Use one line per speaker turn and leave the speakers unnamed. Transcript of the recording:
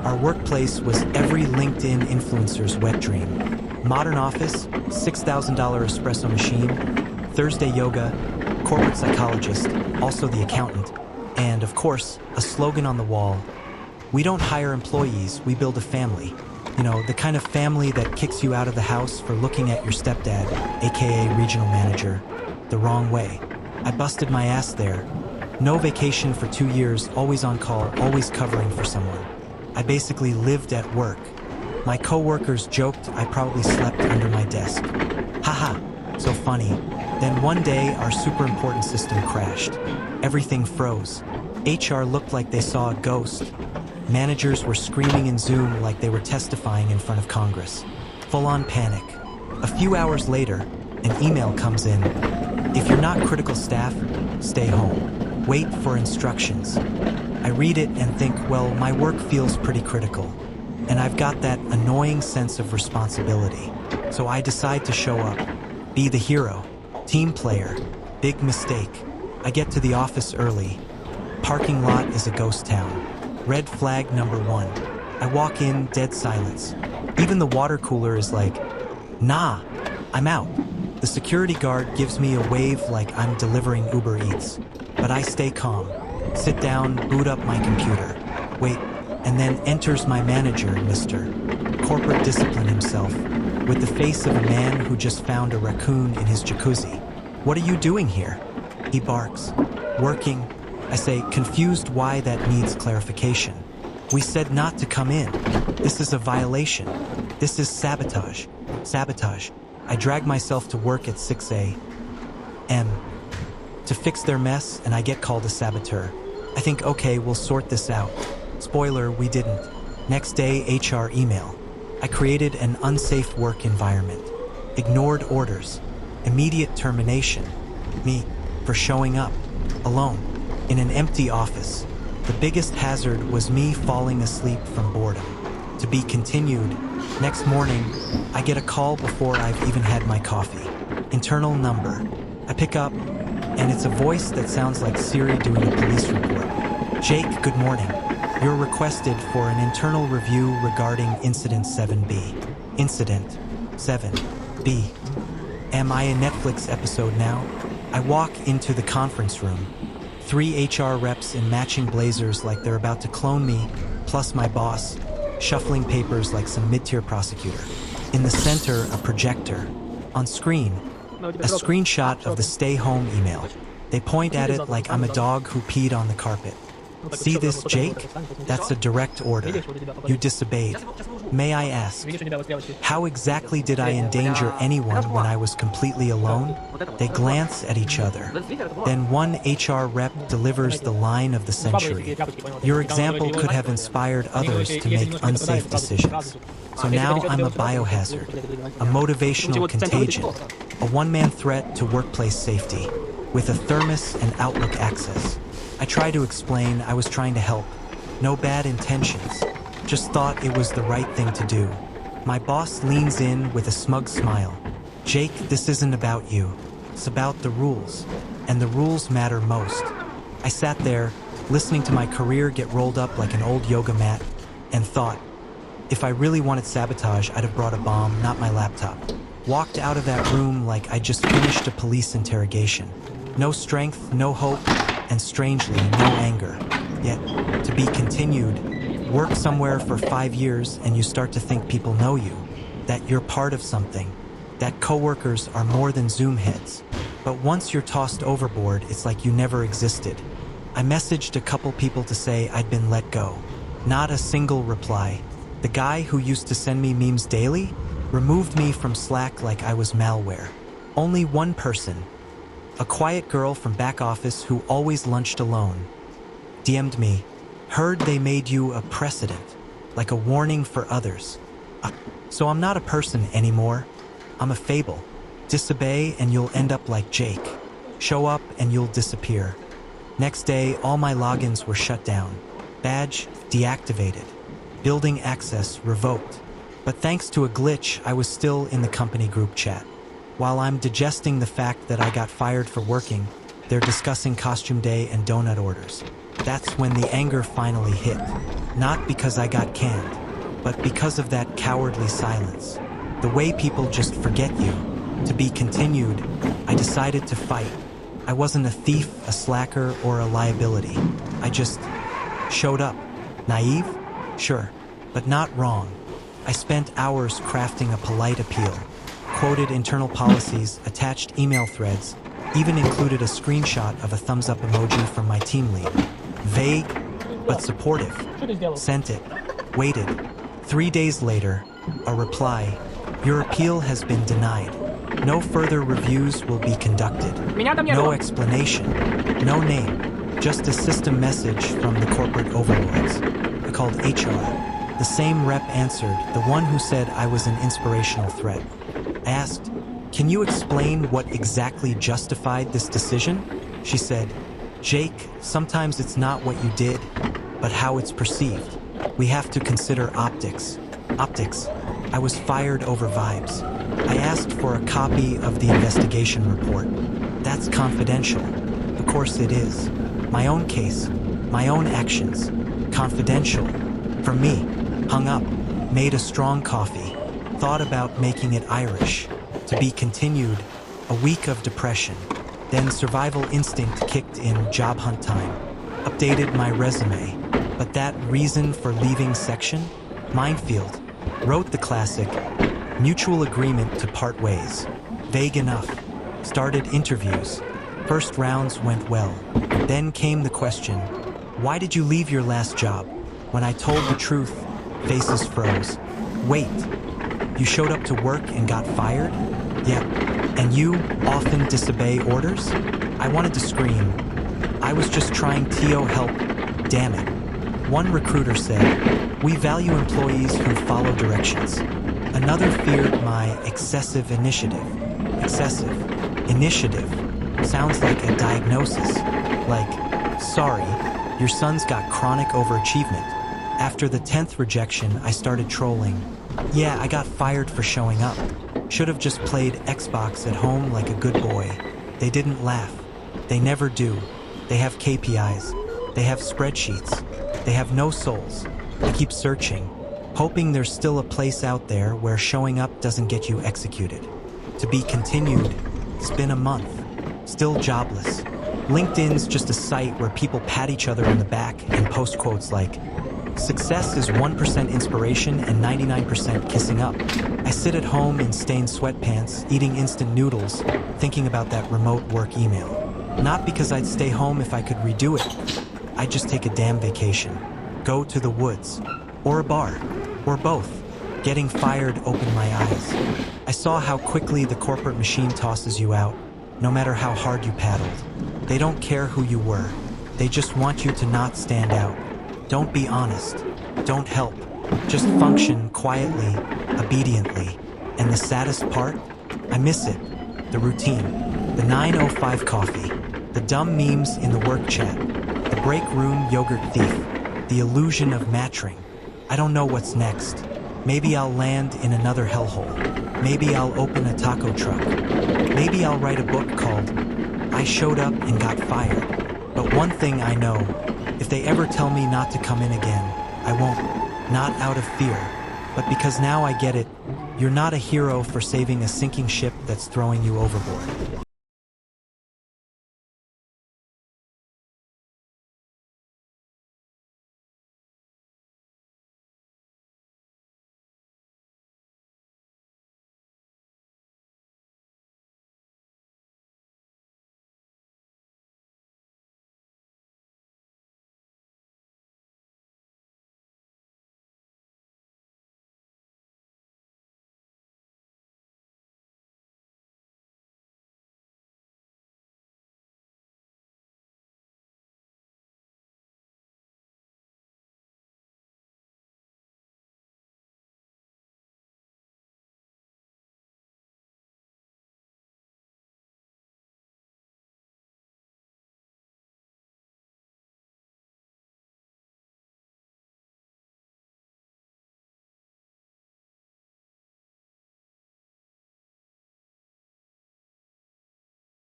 Our workplace was every LinkedIn influencer's wet dream. Modern office, $6,000 espresso machine, Thursday yoga, corporate psychologist, also the accountant, and, of course, a slogan on the wall: "We don't hire employees, we build a family." You know, the kind of family that kicks you out of the house for looking at your stepdad, aka regional manager, the wrong way. I busted my ass there. No vacation for 2 years, always on call, always covering for someone. I basically lived at work. My coworkers joked I probably slept under my desk. Haha, so funny. Then one day, our super important system crashed. Everything froze. HR looked like they saw a ghost. Managers were screaming in Zoom like they were testifying in front of Congress. Full-on panic. A few hours later, an email comes in. "If you're not critical staff, stay home. Wait for instructions." I read it and think, well, my work feels pretty critical, and I've got that annoying sense of responsibility. So I decide to show up, be the hero, team player. Big mistake. I get to the office early. Parking lot is a ghost town. Red flag number 1. I walk in, dead silence. Even the water cooler is like, "Nah, I'm out." The security guard gives me a wave like I'm delivering Uber Eats. But I stay calm. Sit down, boot up my computer. Wait, and then enters my manager, Mr. Corporate Discipline himself, with the face of a man who just found a raccoon in his jacuzzi. "What are you doing here?" He barks. "Working." I say, confused why that needs clarification. "We said not to come in. This is a violation. This is sabotage." Sabotage. I drag myself to work at 6 a.m. to fix their mess, and I get called a saboteur. I think, okay, we'll sort this out. Spoiler, we didn't. Next day, HR email. I created an unsafe work environment. Ignored orders. Immediate termination. Me, for showing up. Alone. In an empty office. The biggest hazard was me falling asleep from boredom. To be continued. Next morning, I get a call before I've even had my coffee. Internal number. I pick up, and it's a voice that sounds like Siri doing a police report. "Jake, good morning. You're requested for an internal review regarding Incident 7B. Incident 7B. Am I a Netflix episode now?" I walk into the conference room. 3 HR reps in matching blazers like they're about to clone me, plus my boss, shuffling papers like some mid-tier prosecutor. In the center, a projector. On screen, a screenshot of the stay home email. They point at it like I'm a dog who peed on the carpet. "See this, Jake? That's a direct order. You disobeyed. May I ask, how exactly did I endanger anyone when I was completely alone?" They glance at each other. Then one HR rep delivers the line of the century. "Your example could have inspired others to make unsafe decisions. So now I'm a biohazard, a motivational contagion, a one-man threat to workplace safety, with a thermos and Outlook access." I try to explain I was trying to help. No bad intentions. Just thought it was the right thing to do. My boss leans in with a smug smile. "Jake, this isn't about you. It's about the rules. And the rules matter most." I sat there, listening to my career get rolled up like an old yoga mat, and thought, if I really wanted sabotage, I'd have brought a bomb, not my laptop. Walked out of that room like I just finished a police interrogation. No strength, no hope, and strangely, no anger. Yet, to be continued. Work somewhere for 5 years and you start to think people know you, that you're part of something, that coworkers are more than Zoom heads. But once you're tossed overboard, it's like you never existed. I messaged a couple people to say I'd been let go. Not a single reply. The guy who used to send me memes daily removed me from Slack like I was malware. Only one person, a quiet girl from back office who always lunched alone, DM'd me. "Heard they made you a precedent, like a warning for others." So I'm not a person anymore. I'm a fable. Disobey and you'll end up like Jake. Show up and you'll disappear. Next day, all my logins were shut down. Badge deactivated. Building access revoked. But thanks to a glitch, I was still in the company group chat. While I'm digesting the fact that I got fired for working, they're discussing costume day and donut orders. That's when the anger finally hit. Not because I got canned, but because of that cowardly silence. The way people just forget you. To be continued, I decided to fight. I wasn't a thief, a slacker, or a liability. I just showed up. Naive? Sure, but not wrong. I spent hours crafting a polite appeal, quoted internal policies, attached email threads, even included a screenshot of a thumbs-up emoji from my team lead. Vague, but supportive. Sent it. Waited. 3 days later, a reply. Your appeal has been denied. No further reviews will be conducted. No explanation. No name. Just a system message from the corporate overlords. I called HR. The same rep answered, the one who said I was an inspirational threat. I asked, can you explain what exactly justified this decision? She said, Jake, sometimes it's not what you did, but how it's perceived. We have to consider optics. Optics. I was fired over vibes. I asked for a copy of the investigation report. That's confidential. Of course it is. My own case, my own actions. Confidential. For me. Hung up. Made a strong coffee. Thought about making it Irish. To be continued. A week of depression. Then survival instinct kicked in, job hunt time. Updated my resume. But that reason for leaving section? Minefield. Wrote the classic, mutual agreement to part ways. Vague enough. Started interviews. First rounds went well. Then came the question, why did you leave your last job? When I told the truth, faces froze. Wait, you showed up to work and got fired? Yep. And you often disobey orders? I wanted to scream. I was just trying to help. Damn it. One recruiter said, we value employees who follow directions. Another feared my excessive initiative. Excessive initiative sounds like a diagnosis. Like, sorry, your son's got chronic overachievement. After the 10th rejection, I started trolling. Yeah, I got fired for showing up. Should have just played Xbox at home like a good boy. They didn't laugh. They never do. They have KPIs. They have spreadsheets. They have no souls. I keep searching, hoping there's still a place out there where showing up doesn't get you executed. To be continued. It's been a month. Still jobless. LinkedIn's just a site where people pat each other on the back and post quotes like, success is 1% inspiration and 99% kissing up. I sit at home in stained sweatpants, eating instant noodles, thinking about that remote work email. Not because I'd stay home if I could redo it. I'd just take a damn vacation. Go to the woods. Or a bar. Or both. Getting fired opened my eyes. I saw how quickly the corporate machine tosses you out, no matter how hard you paddled. They don't care who you were. They just want you to not stand out. Don't be honest. Don't help. Just function quietly, obediently. And the saddest part? I miss it. The routine. The 9:05 coffee. The dumb memes in the work chat. The break room yogurt thief. The illusion of matching. I don't know what's next. Maybe I'll land in another hellhole. Maybe I'll open a taco truck. Maybe I'll write a book called I Showed Up and Got Fired. But one thing I know, if they ever tell me not to come in again, I won't. Not out of fear, but because now I get it. You're not a hero for saving a sinking ship that's throwing you overboard.